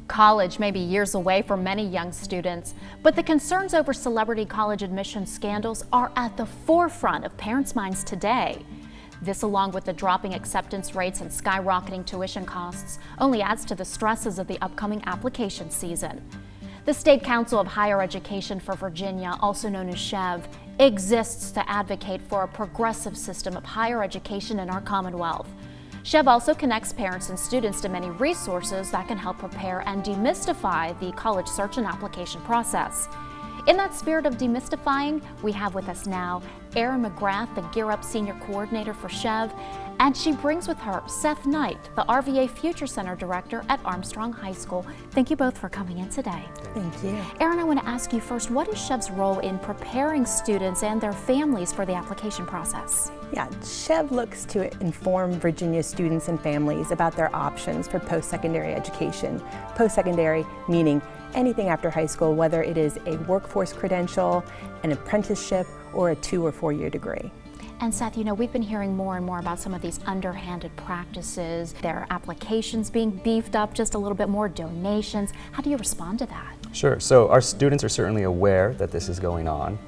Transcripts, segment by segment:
College may be years away for many young students, but the concerns over celebrity college admission scandals are at the forefront of parents' minds today. This, along with the dropping acceptance rates and skyrocketing tuition costs, only adds to the stresses of the upcoming application season. The State Council of Higher Education for Virginia, also known as SCHEV, exists to advocate for a progressive system of higher education in our Commonwealth. SCHEV also connects parents and students to many resources that can help prepare and demystify the college search and application process. In that spirit of demystifying, we have with us now Erin McGrath, the Gear Up Senior Coordinator for SCHEV, and she brings with her Seth Knight, the RVA Future Center Director at Armstrong High School. Thank you both for coming in today. Thank you. Erin, I want to ask you first, what is SCHEV's role in preparing students and their families for the application process? Yeah, SCHEV looks to inform Virginia students and families about their options for post-secondary education. Post-secondary meaning anything after high school, whether it is a workforce credential, an apprenticeship, or a 2 or 4 year degree. And Seth, you know, we've been hearing more and more about some of these underhanded practices, their applications being beefed up just a little bit more, donations. How do you respond to that? Sure. So our students are certainly aware that this is going on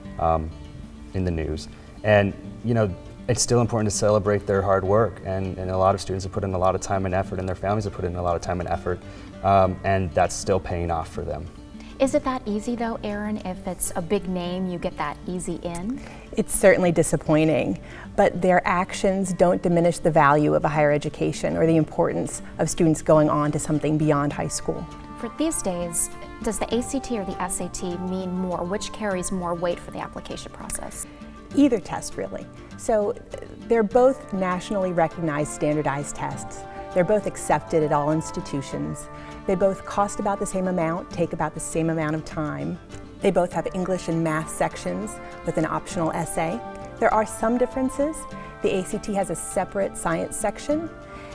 in the news. And, you know, it's still important to celebrate their hard work. And a lot of students have put in a lot of time and effort, and their families have put in a lot of time and effort. And that's still paying off for them. Is it that easy though, Erin? If it's a big name, you get that easy in? It's certainly disappointing, but their actions don't diminish the value of a higher education or the importance of students going on to something beyond high school. For these days, does the ACT or the SAT mean more? Which carries more weight for the application process? Either test, really. So they're both nationally recognized standardized tests. They're both accepted at all institutions. They both cost about the same amount, take about the same amount of time. They both have English and math sections with an optional essay. There are some differences. The ACT has a separate science section,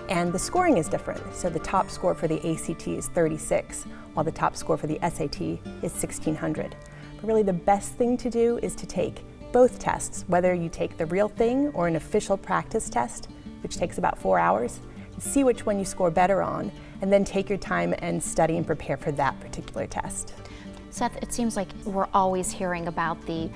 and the scoring is different. So the top score for the ACT is 36, while the top score for the SAT is 1600. But really the best thing to do is to take both tests, whether you take the real thing or an official practice test, which takes about 4 hours, see which one you score better on, and then take your time and study and prepare for that particular test. Seth, it seems like we're always hearing about the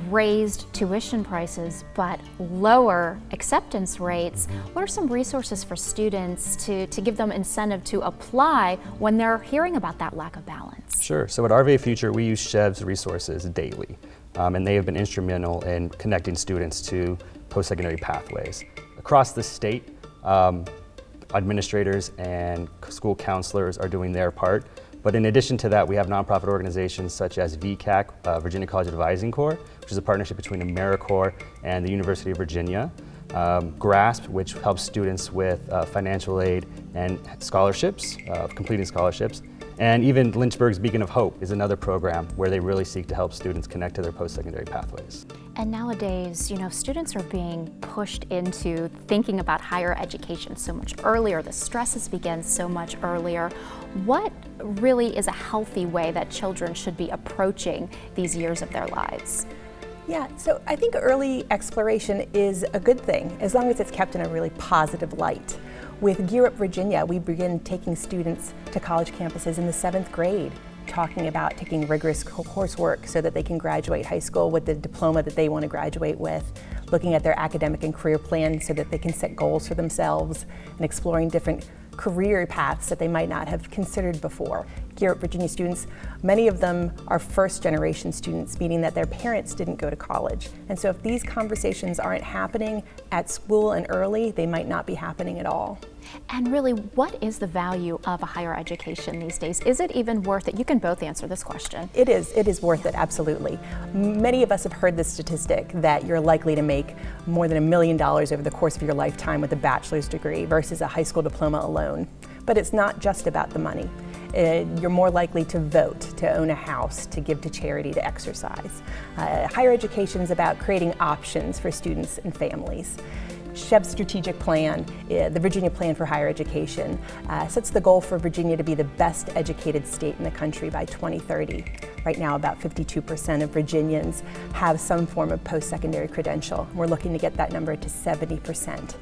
raised tuition prices, but lower acceptance rates. What are some resources for students to give them incentive to apply when they're hearing about that lack of balance? Sure. So at RVA Future, we use SCHEV's resources daily, and they have been instrumental in connecting students to post-secondary pathways. Across the state, administrators and school counselors are doing their part. But in addition to that, we have nonprofit organizations such as VCAC, Virginia College Advising Corps, which is a partnership between AmeriCorps and the University of Virginia. GRASP, which helps students with financial aid and scholarships, completing scholarships. And even Lynchburg's Beacon of Hope is another program where they really seek to help students connect to their post-secondary pathways. And nowadays, you know, students are being pushed into thinking about higher education so much earlier. The stresses begin so much earlier. What really is a healthy way that children should be approaching these years of their lives? Yeah, so I think early exploration is a good thing, as long as it's kept in a really positive light. With Gear Up Virginia, we begin taking students to college campuses in the 7th grade, talking about taking rigorous coursework so that they can graduate high school with the diploma that they want to graduate with, looking at their academic and career plan so that they can set goals for themselves, and exploring different career paths that they might not have considered before. Gear Up Virginia students, many of them are first-generation students, meaning that their parents didn't go to college. And so if these conversations aren't happening at school and early, they might not be happening at all. And really, what is the value of a higher education these days? Is it even worth it? You can both answer this question. It is worth it, absolutely. Many of us have heard the statistic that you're likely to make more than $1 million over the course of your lifetime with a bachelor's degree versus a high school diploma alone. But it's not just about the money. You're more likely to vote, to own a house, to give to charity, to exercise. Higher education is about creating options for students and families. SCHEV's strategic plan, the Virginia Plan for Higher Education, sets the goal for Virginia to be the best educated state in the country by 2030. Right now, about 52% of Virginians have some form of post-secondary credential. We're looking to get that number to 70%.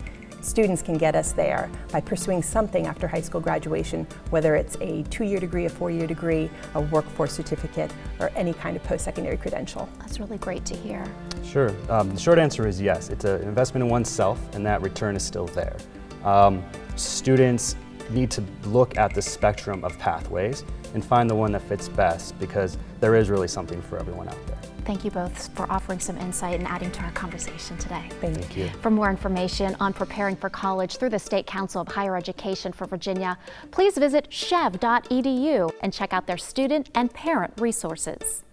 students can get us there by pursuing something after high school graduation, whether it's a 2-year degree, a 4-year degree, a workforce certificate, or any kind of post-secondary credential. That's really great to hear. Sure. The short answer is yes. It's an investment in oneself, and that return is still there. Students need to look at the spectrum of pathways and find the one that fits best, because there is really something for everyone out there. Thank you both for offering some insight and adding to our conversation today. Thank you. For more information on preparing for college through the State Council of Higher Education for Virginia, please visit chev.edu and check out their student and parent resources.